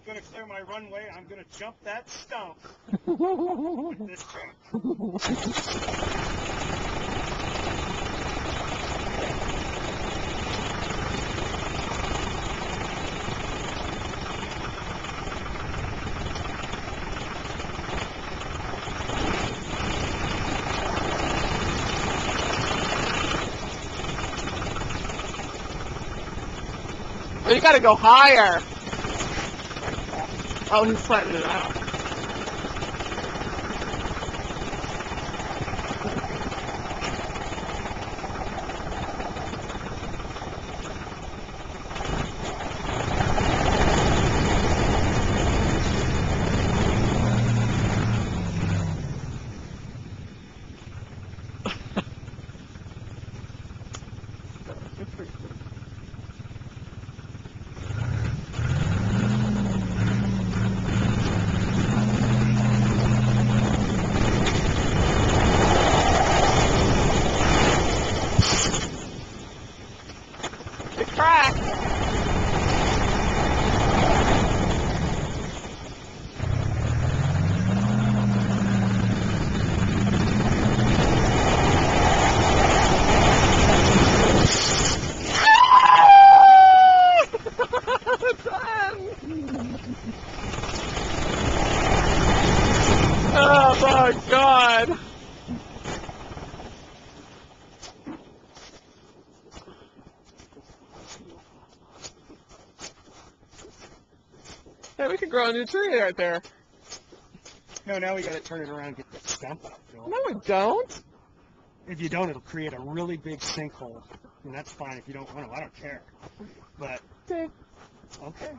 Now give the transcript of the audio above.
going to clear my runway. I'm going to jump that stump with this truck. You gotta go higher. Oh, he's flattening it out. Crack. Oh my God. Hey, we could grow a new tree right there. No, now we got to turn it around and get the stump up. No, we don't. If you don't, it'll create a really big sinkhole. And that's fine if you don't want to. I don't care. But, Okay. okay.